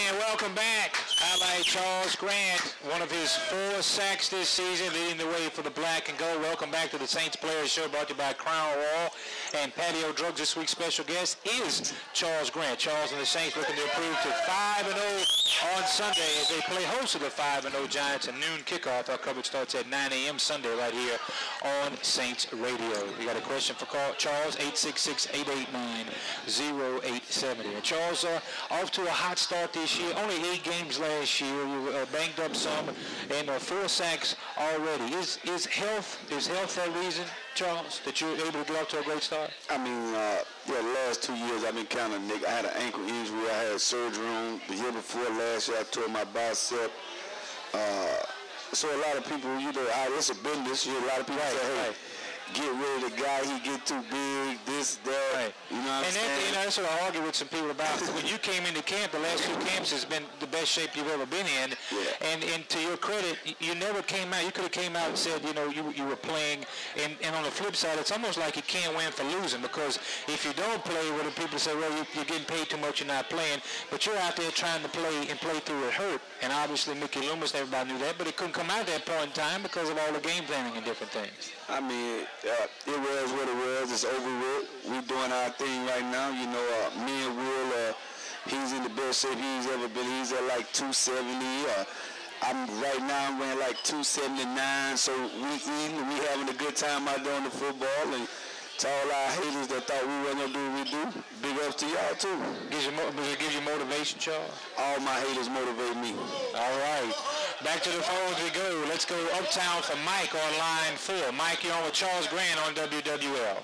And welcome back. Highlight Charles Grant, one of his 4 sacks this season, leading the way for the black and gold. Welcome back to the Saints Players Show, brought to you by Crown Wall and Patio Drugs. This week's special guest is Charles Grant. Charles and the Saints looking to improve to 5-0 on Sunday as they play host to the 5-0 Giants. A noon kickoff. Our coverage starts at 9 a.m. Sunday right here on Saints Radio. We got a question for Charles, 866-889-0870. And Charles, off to a hot start this year. Only 8 games last year. You banged up some, and 4 sacks already. Is health that reason, Charles, that you're able to get off to a great start? I mean, the last 2 years I've been kind of I had an ankle injury. I had surgery on the year before last year. I tore my bicep. So a lot of people, it's a business. A lot of people say, hey, get rid of the guy, he get too big, this, that. Right. You know what I'm saying? That's what I argue with some people about. When you came into camp, the last 2 camps has been the best shape you've ever been in. Yeah. And to your credit, you never came out. You could have came out and said, you were playing. And on the flip side, it's almost like you can't win for losing, because if you don't play, well, the people say, well, you're getting paid too much, you're not playing. But you're out there trying to play and play through it hurt. And obviously Mickey Loomis, everybody knew that, but it couldn't come out at that point in time because of all the game planning and different things. I mean, it was what it was. It's over with. We're doing our thing right now. Me and Will, he's in the best shape he's ever been. He's at like 270. I'm weighing like 279. So we having a good time out there on the football. And to all our haters that thought we weren't going to do what we do, big ups to y'all too. Does it give you motivation, Charles? All my haters motivate me. All right. Back to the phones we go. Let's go uptown for Mike on line 4. Mike, you're on with Charles Grant on WWL.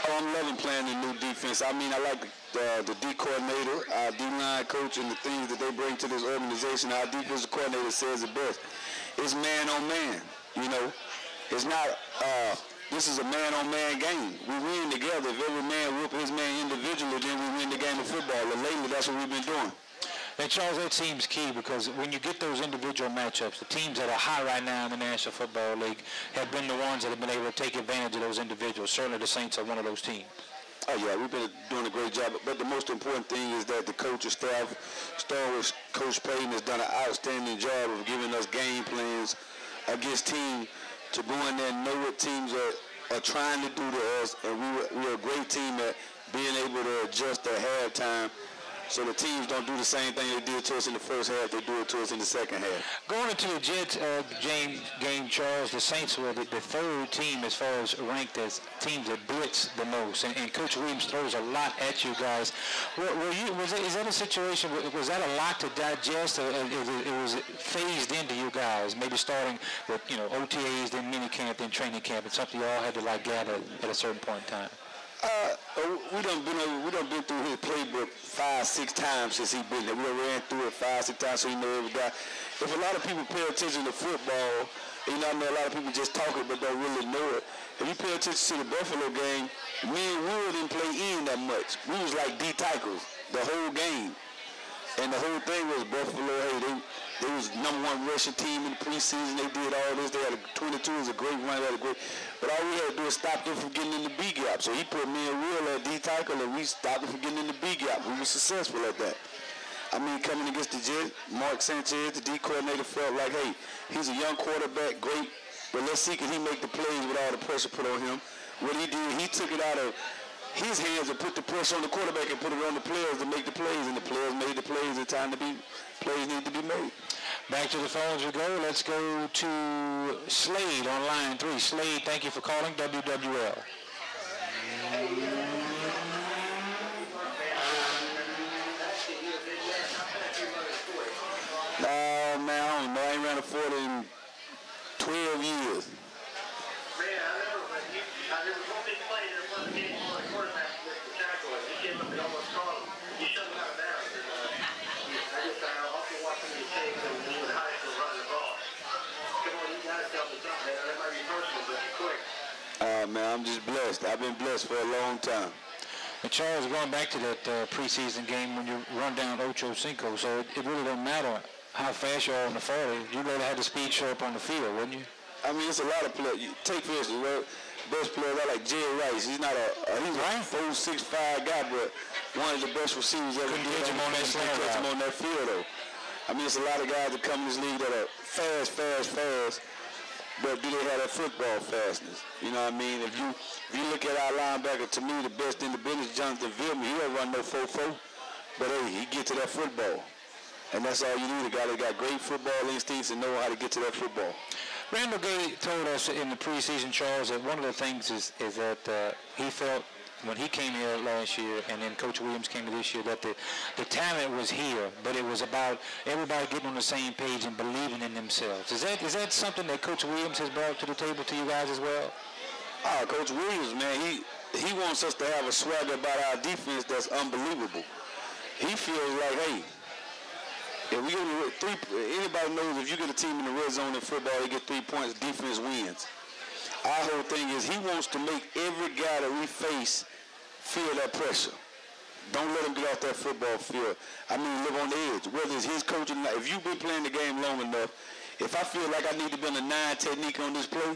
I'm loving playing the new defense. I mean, I like the D coordinator, our D-line coach, and the things that they bring to this organization. Our defensive coordinator says it best. It's man on man, It's not, this is a man-on-man game. We win together. If every man whoop his man individually, then we win the game of football. And lately, that's what we've been doing. And Charles, that seems key, because when you get those individual matchups, the teams that are high right now in the National Football League have been the ones that have been able to take advantage of those individuals. Certainly the Saints are one of those teams. Oh, yeah, we've been doing a great job. But the most important thing is that the coaching staff, starting with Coach Payton, has done an outstanding job of giving us game plans against teams to go in there and know what teams are trying to do to us. And we're a great team at being able to adjust at halftime, so the teams don't do the same thing they did to us in the first half, they do it to us in the second half. Going into the Jets game, Charles, the Saints were the 3rd team as far as ranked as teams that blitz the most. And Coach Williams throws a lot at you guys. Is that a situation, was that a lot to digest, or it was phased into you guys, maybe starting with, OTAs, then minicamp, then training camp, and something you all had to gather at a certain point in time? We done been through his playbook 5-6 times since he been there. We done ran through it 5-6 times, so he know every guy. If a lot of people pay attention to football, I know a lot of people just talk it but don't really know it. If you pay attention to the Buffalo game, me and Will didn't play in that much. We was like D tackles the whole game. And the whole thing was Buffalo, hey, they was #1 rushing team in the preseason. They did all this. They had 22 was a great run. But all we had to do was stop them from getting in the B gap. So he put me and Will at D tackle, and we stopped them from getting in the B gap. We were successful at that. I mean, coming against the Jets, Mark Sanchez, the D coordinator, felt like, hey, he's a young quarterback, great, but let's see can he make the plays with all the pressure put on him. What he did, he took it out of his hands and put the pressure on the quarterback and put it on the players to make the plays, and the players made the plays. The time to be plays need to be made. Back to the phones we go. Let's go to Slade on line 3. Slade, thank you for calling WWL. No, man, I don't know. I ain't ran a 40 in 12 years. Man, I remember one big play in the first game on the quarterback with the tackle. He came up and almost caught him. He shut him out of bounds. I just also watching the tape and he was high for running the ball. I'm just blessed. I've been blessed for a long time. And Charles, going back to that preseason game when you run down Ocho Cinco, so it really don't matter how fast you are on the 40. You got to have the speed show up on the field, wouldn't you? I mean, it's a lot of players. Take for instance, best players I like Jerry Rice. He's not he's a 4'6" guy, but one of the best receivers ever. Couldn't catch him on that slant route. Catch him on that field, though. I mean, it's a lot of guys that come in this league that are fast, but do they have that football fastness? You know what I mean? If you look at our linebacker, to me, the best in the business, Jonathan Vilma, he don't run no 4-4, but hey, he get to that football. And that's all you need, a guy that got great football instincts and know how to get to that football. Randall Gay told us in the preseason, Charles, that one of the things is that he felt when he came here last year and then Coach Williams came to this year that the talent was here, but it was about everybody getting on the same page and believing in themselves. Is that something that Coach Williams has brought to the table to you guys as well? Coach Williams, man, he wants us to have a swagger about our defense that's unbelievable. He feels like, hey, if we get anybody knows if you get a team in the red zone in football, they get 3 points, defense wins. Our whole thing is he wants to make every guy that we face feel that pressure. Don't let him get off that football field. I mean, live on the edge. Whether it's his coaching, if you've been playing the game long enough, if I feel like I need to be on a 9 technique on this play,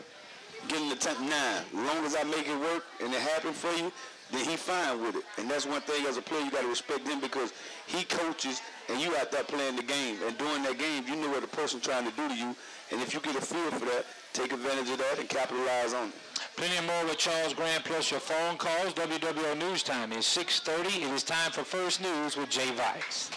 get in the 9. As long as I make it work and it happen for you, then he fine with it. And that's one thing as a player, you got to respect him because he coaches and you out there playing the game. And during that game, you know what the person trying to do to you. And if you get a feel for that, take advantage of that and capitalize on it. Plenty more with Charles Grant plus your phone calls. WWL News Time is 6:30. It is time for First News with Jay Vice.